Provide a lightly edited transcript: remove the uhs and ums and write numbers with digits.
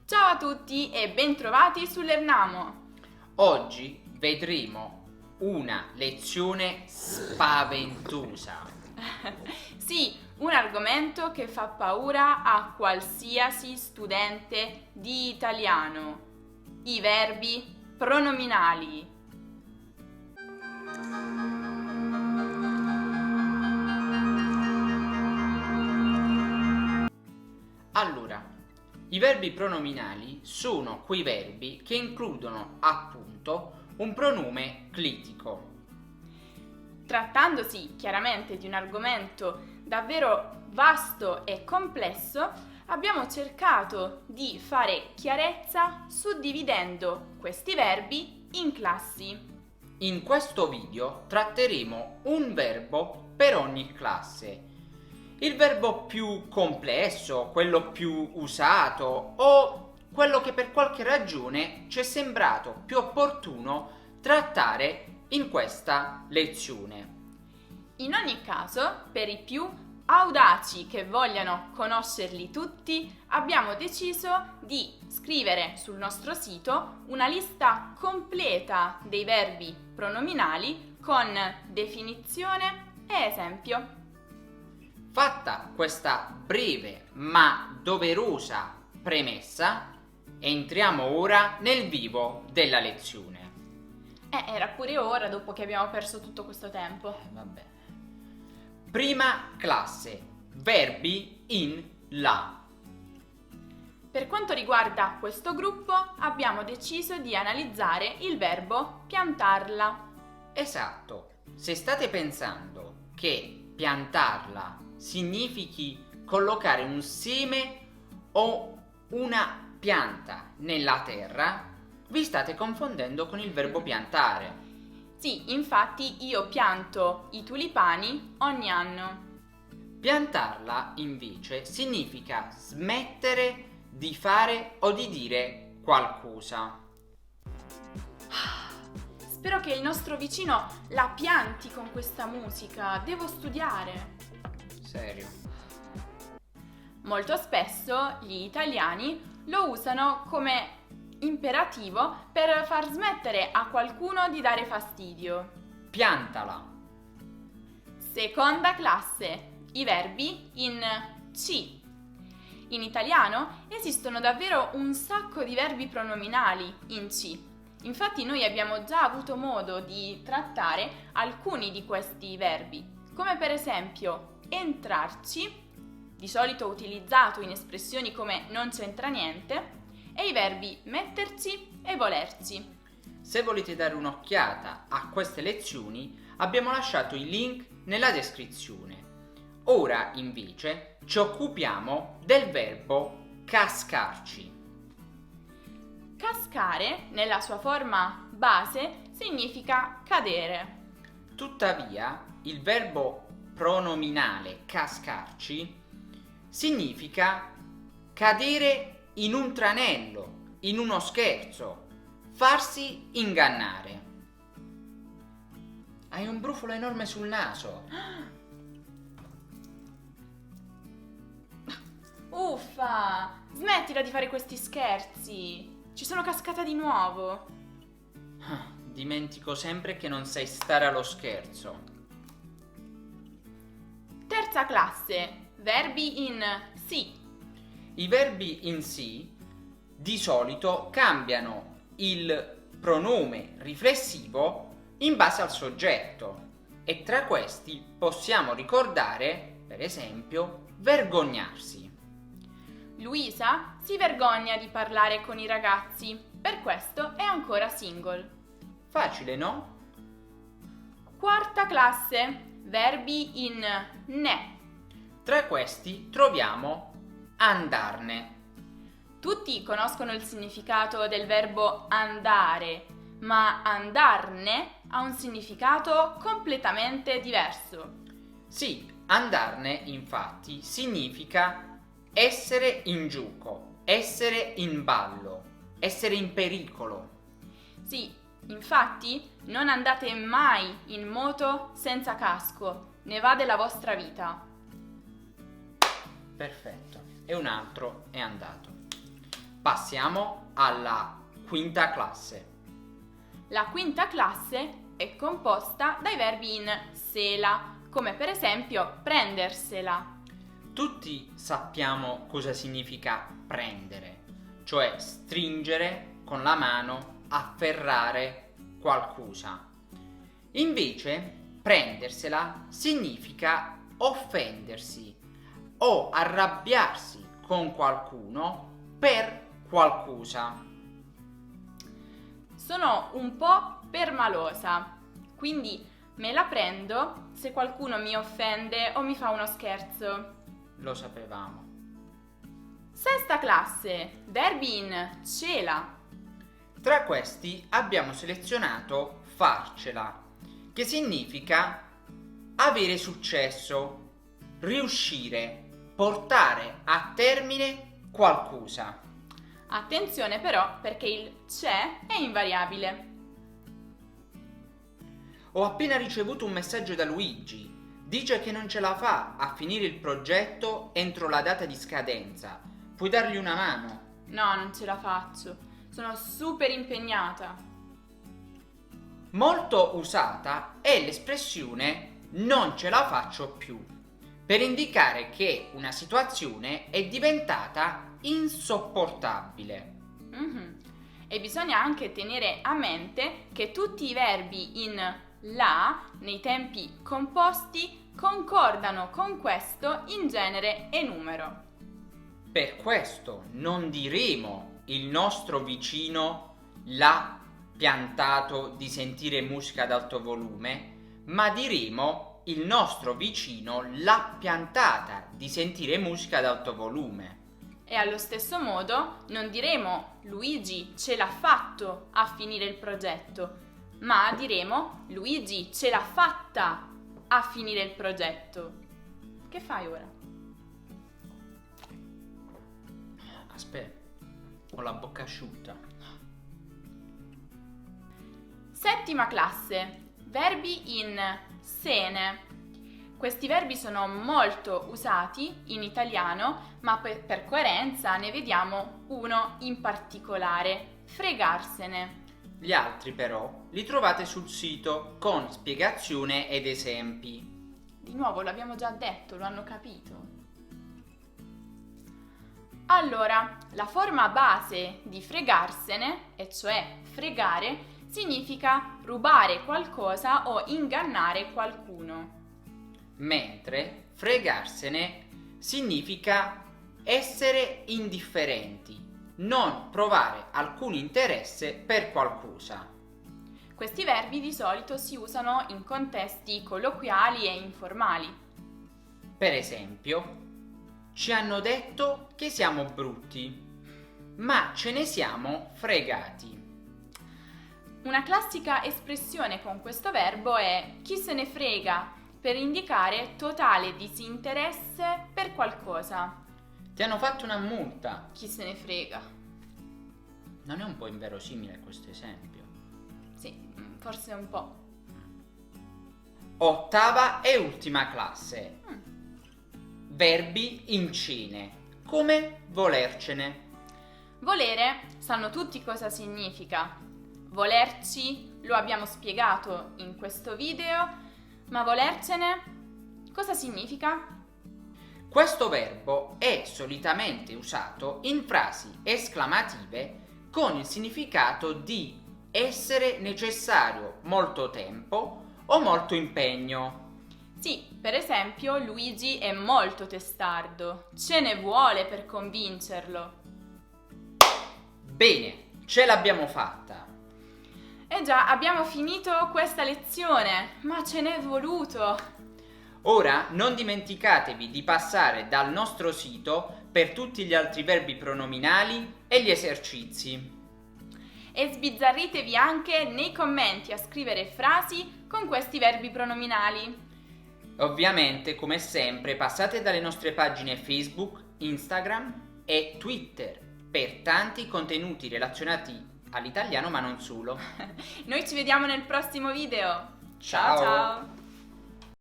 Ciao a tutti e bentrovati sull'Ernamo! Oggi vedremo una lezione spaventosa. Sì, un argomento che fa paura a qualsiasi studente di italiano. I verbi pronominali. Allora, i verbi pronominali sono quei verbi che includono appunto un pronome clitico. Trattandosi chiaramente di un argomento davvero vasto e complesso, abbiamo cercato di fare chiarezza suddividendo questi verbi in classi. In questo video tratteremo un verbo per ogni classe. Il verbo più complesso, quello più usato o quello che per qualche ragione ci è sembrato più opportuno trattare in questa lezione. In ogni caso, per i più audaci che vogliano conoscerli tutti, abbiamo deciso di scrivere sul nostro sito una lista completa dei verbi pronominali con definizione e esempio. Fatta questa breve ma doverosa premessa, entriamo ora nel vivo della lezione. Era pure ora dopo che abbiamo perso tutto questo tempo. Va bene. Prima classe, verbi in la. Per quanto riguarda questo gruppo, abbiamo deciso di analizzare il verbo piantarla. Esatto, se state pensando che piantarla significhi collocare un seme o una pianta nella terra, vi state confondendo con il verbo piantare. Sì, infatti io pianto i tulipani ogni anno. Piantarla invece significa smettere di fare o di dire qualcosa. Spero che il nostro vicino la pianti con questa musica, devo studiare. Serio. Molto spesso gli italiani lo usano come imperativo per far smettere a qualcuno di dare fastidio. Piantala. Seconda classe, i verbi in ci. In italiano esistono davvero un sacco di verbi pronominali in ci. Infatti noi abbiamo già avuto modo di trattare alcuni di questi verbi, come per esempio entrarci, di solito utilizzato in espressioni come non c'entra niente, e i verbi metterci e volerci. Se volete dare un'occhiata a queste lezioni, abbiamo lasciato i link nella descrizione. Ora invece ci occupiamo del verbo cascarci. Cascare, nella sua forma base, significa cadere. Tuttavia, il verbo pronominale cascarci significa cadere in un tranello, in uno scherzo, farsi ingannare. Hai un brufolo enorme sul naso. Uffa! Smettila di fare questi scherzi! Ci sono cascata di nuovo! Dimentico sempre che non sai stare allo scherzo. Terza classe, verbi in sì. I verbi in sì di solito cambiano il pronome riflessivo in base al soggetto e tra questi possiamo ricordare, per esempio, vergognarsi. Luisa si vergogna di parlare con i ragazzi, per questo è ancora single. Facile, no? Quarta classe, verbi in ne. Tra questi troviamo andarne. Tutti conoscono il significato del verbo andare, ma andarne ha un significato completamente diverso. Sì, andarne infatti significa essere in gioco, essere in ballo, essere in pericolo. Sì, infatti non andate mai in moto senza casco, ne va della vostra vita. Perfetto. E un altro è andato. Passiamo alla quinta classe. La quinta classe è composta dai verbi in sela, come per esempio prendersela. Tutti sappiamo cosa significa prendere, cioè stringere con la mano, afferrare qualcosa. Invece, prendersela significa offendersi o arrabbiarsi con qualcuno per qualcosa. Sono un po' permalosa, quindi me la prendo se qualcuno mi offende o mi fa uno scherzo. Lo sapevamo. Sesta classe, verbi in cela. Tra questi abbiamo selezionato farcela, che significa avere successo, riuscire, portare a termine qualcosa. Attenzione però perché il c'è è invariabile. Ho appena ricevuto un messaggio da Luigi. Dice che non ce la fa a finire il progetto entro la data di scadenza. Puoi dargli una mano? No, non ce la faccio. Sono super impegnata. Molto usata è l'espressione non ce la faccio più, per indicare che una situazione è diventata insopportabile. E bisogna anche tenere a mente che tutti i verbi in la, nei tempi composti, concordano con questo in genere e numero. Per questo non diremo il nostro vicino l'ha piantato di sentire musica ad alto volume, ma diremo il nostro vicino l'ha piantata di sentire musica ad alto volume. E allo stesso modo non diremo Luigi ce l'ha fatto a finire il progetto, ma diremo Luigi ce l'ha fatta a finire il progetto. Che fai ora? Aspetta, ho la bocca asciutta. Settima classe, verbi in sene. Questi verbi sono molto usati in italiano, ma per coerenza ne vediamo uno in particolare, fregarsene. Gli altri però li trovate sul sito con spiegazione ed esempi. Di nuovo l'abbiamo già detto, lo hanno capito. Allora, la forma base di fregarsene, e cioè fregare, significa rubare qualcosa o ingannare qualcuno. Mentre fregarsene significa essere indifferenti, non provare alcun interesse per qualcosa. Questi verbi di solito si usano in contesti colloquiali e informali. Per esempio, ci hanno detto che siamo brutti, ma ce ne siamo fregati. Una classica espressione con questo verbo è chi se ne frega, per indicare totale disinteresse per qualcosa. Ti hanno fatto una multa. Chi se ne frega. Non è un po' inverosimile questo esempio? Sì, forse un po'. Ottava e ultima classe. Verbi in cine, come volercene. Volere, sanno tutti cosa significa. Volerci, lo abbiamo spiegato in questo video, ma volercene, cosa significa? Questo verbo è solitamente usato in frasi esclamative con il significato di essere necessario molto tempo o molto impegno. Sì, per esempio Luigi è molto testardo, ce ne vuole per convincerlo. Bene, ce l'abbiamo fatta. Eh già, abbiamo finito questa lezione, ma ce n'è voluto. Ora non dimenticatevi di passare dal nostro sito per tutti gli altri verbi pronominali e gli esercizi. E sbizzarritevi anche nei commenti a scrivere frasi con questi verbi pronominali. Ovviamente, come sempre, passate dalle nostre pagine Facebook, Instagram e Twitter per tanti contenuti relazionati all'italiano, ma non solo. Noi ci vediamo nel prossimo video. Ciao. Ciao!